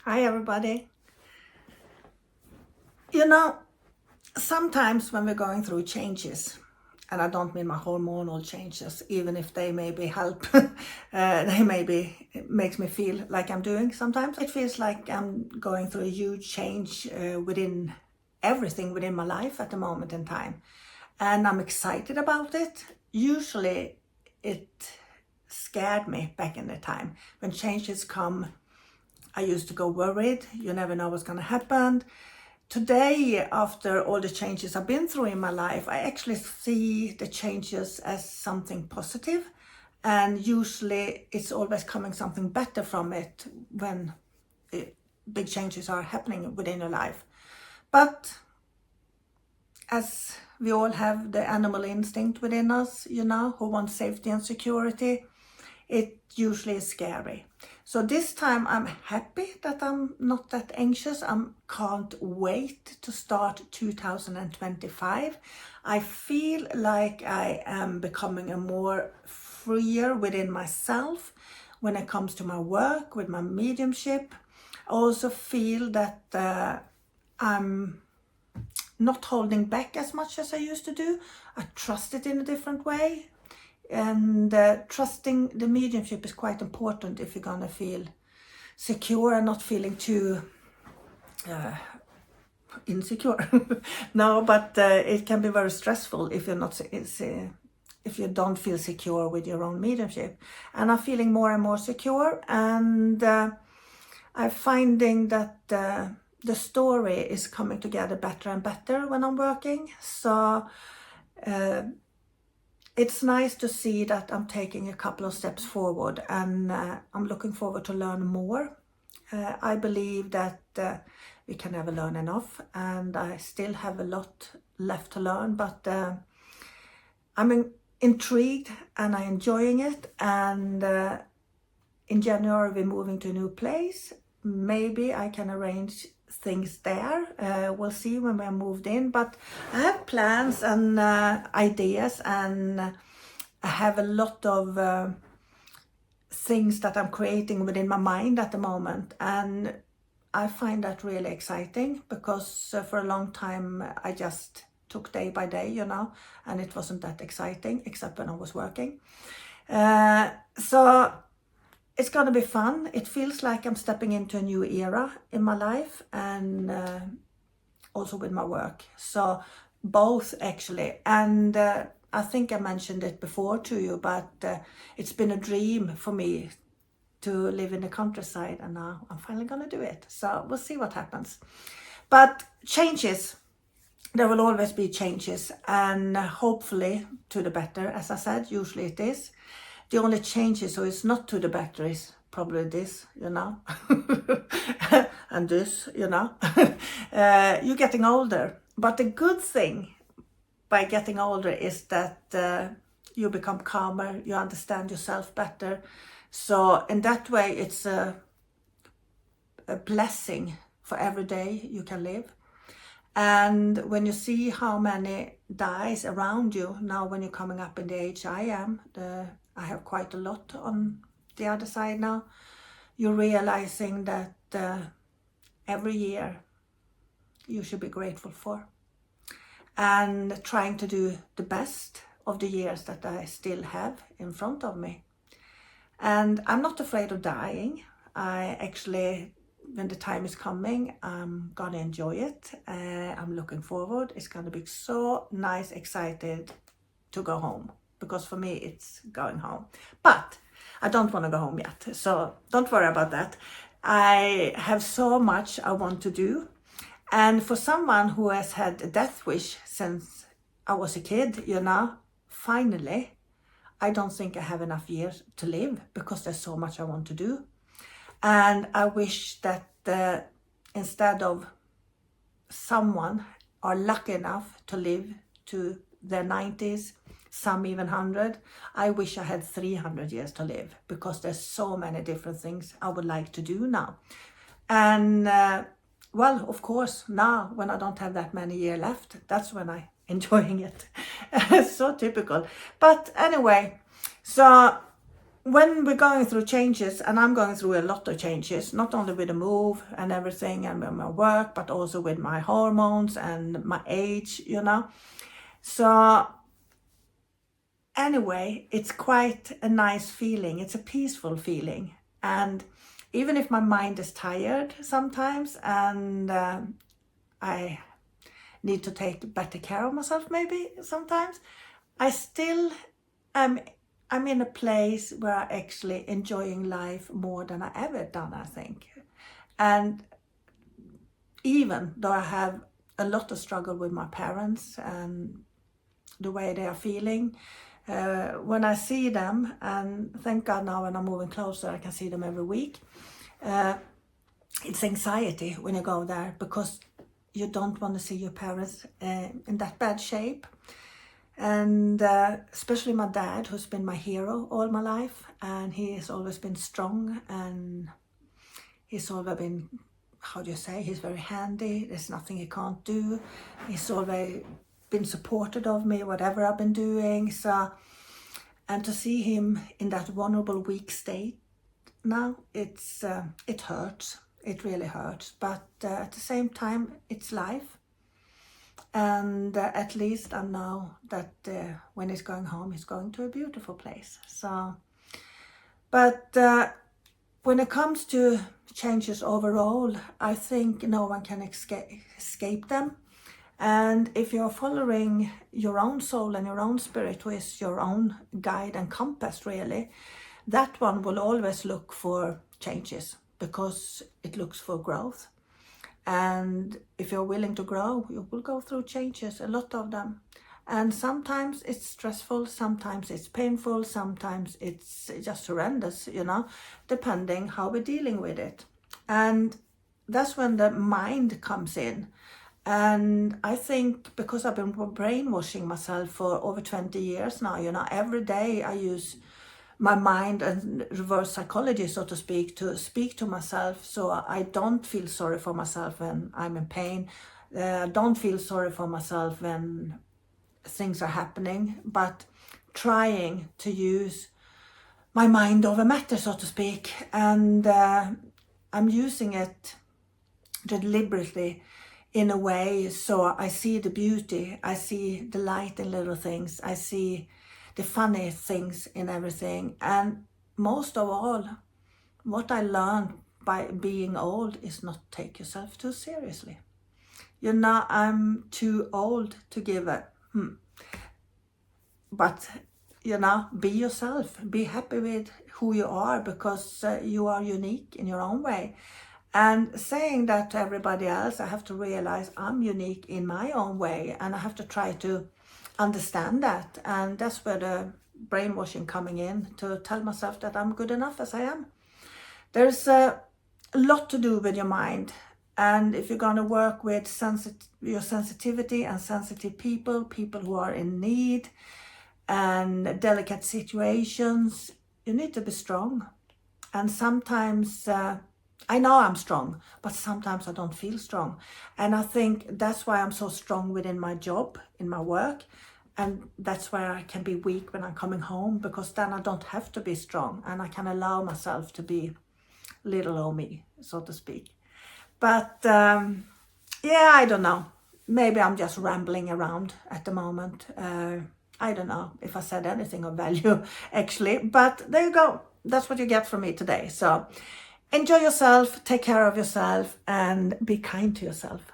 Hi everybody. Sometimes when we're going through changes, and I don't mean my hormonal changes, even if they maybe help, they maybe it makes me feel like I'm doing sometimes. It feels like I'm going through a huge change within everything within my life at the moment in time. And I'm excited about it. Usually it scared me back in the time. When changes come, I used to go worried. You never know what's going to happen. Today, after all the changes I've been through in my life, I actually see the changes as something positive, and usually it's always coming something better from it when big changes are happening within your life. But as we all have the animal instinct within us, who wants safety and security, it usually is scary. So this time I'm happy that I'm not that anxious. I can't wait to start 2025. I feel like I am becoming a more freer within myself when it comes to my work, with my mediumship. I also feel that I'm not holding back as much as I used to do. I trust it in a different way. And trusting the mediumship is quite important if you're gonna feel secure and not feeling too insecure. No, but it can be very stressful if you're not if you don't feel secure with your own mediumship. And I'm feeling more and more secure, and I'm finding that the story is coming together better and better when I'm working. So it's nice to see that I'm taking a couple of steps forward, and I'm looking forward to learn more. I believe that we can never learn enough, and I still have a lot left to learn, but I'm intrigued and I'm enjoying it. And in January we're moving to a new place. Maybe I can arrange things there. We'll see when we're moved in, but I have plans and ideas, and I have a lot of things that I'm creating within my mind at the moment, and I find that really exciting, because for a long time I just took day by day, and it wasn't that exciting except when I was working. So it's gonna be fun. It feels like I'm stepping into a new era in my life, and also with my work. So both actually. And I think I mentioned it before to you, but it's been a dream for me to live in the countryside, and now I'm finally gonna do it. So we'll see what happens. But changes, there will always be changes, and hopefully to the better. As I said, usually it is. The only changes, so it's not to the better, is probably this, and this, You're getting older. But the good thing by getting older is that you become calmer, you understand yourself better. So in that way, it's a blessing for every day you can live. And when you see how many dies around you now, when you're coming up in the age I am, I have quite a lot on the other side now, you're realizing that every year you should be grateful for, and trying to do the best of the years that I still have in front of me. And I'm not afraid of dying. I actually, when the time is coming, I'm gonna enjoy it. I'm looking forward. It's gonna be so nice, excited to go home, because for me it's going home. But I don't want to go home yet, so don't worry about that. I have so much I want to do, and for someone who has had a death wish since I was a kid, finally, I don't think I have enough years to live, because there's so much I want to do. And I wish that instead of someone are lucky enough to live to their 90s, some even 100, I wish I had 300 years to live, because there's so many different things I would like to do now. And well, of course, now when I don't have that many years left, that's when I'm enjoying it. So typical. But anyway, so when we're going through changes, and I'm going through a lot of changes, not only with the move and everything and with my work, but also with my hormones and my age, you know. So anyway, it's quite a nice feeling. It's a peaceful feeling. And even if my mind is tired sometimes and I need to take better care of myself maybe sometimes, I still I'm in a place where I'm actually enjoying life more than I ever done, I think. And even though I have a lot of struggle with my parents and the way they are feeling, when I see them, and thank God now when I'm moving closer, I can see them every week. It's anxiety when you go there because you don't want to see your parents in that bad shape. And especially my dad, who's been my hero all my life, and he has always been strong, and he's always been, how do you say, he's very handy, there's nothing he can't do. He's always been supportive of me, whatever I've been doing. So, and to see him in that vulnerable, weak state now, it hurts. It really hurts. But at the same time, it's life. And at least I know that when he's going home, he's going to a beautiful place. So, but when it comes to changes overall, I think no one can escape them. And if you're following your own soul and your own spirit, who is your own guide and compass really, that one will always look for changes because it looks for growth. And if you're willing to grow, you will go through changes, a lot of them. And sometimes it's stressful, sometimes it's painful, sometimes it's just horrendous, you know, depending how we're dealing with it. And that's when the mind comes in. And I think because I've been brainwashing myself for over 20 years now, you know, every day I use my mind and reverse psychology, so to speak to myself, so I don't feel sorry for myself when I'm in pain. Don't feel sorry for myself when things are happening, but trying to use my mind over matter, so to speak. And I'm using it deliberately in a way so I see the beauty, I see the light in little things, I see the funny things in everything. And most of all, what I learned by being old is not take yourself too seriously. You know, I'm too old to give a but you know, be yourself, be happy with who you are, because you are unique in your own way. And saying that to everybody else, I have to realize I'm unique in my own way, and I have to try to understand that. And that's where the brainwashing coming in, to tell myself that I'm good enough as I am. There's a lot to do with your mind. And if you're going to work with your sensitivity and sensitive people who are in need and delicate situations, you need to be strong. And sometimes I know I'm strong, but sometimes I don't feel strong. And I think that's why I'm so strong within my job, in my work. And that's why I can be weak when I'm coming home, because then I don't have to be strong and I can allow myself to be little old me, so to speak. But yeah, I don't know. Maybe I'm just rambling around at the moment. I don't know if I said anything of value actually, but there you go. That's what you get from me today. So enjoy yourself, take care of yourself, and be kind to yourself.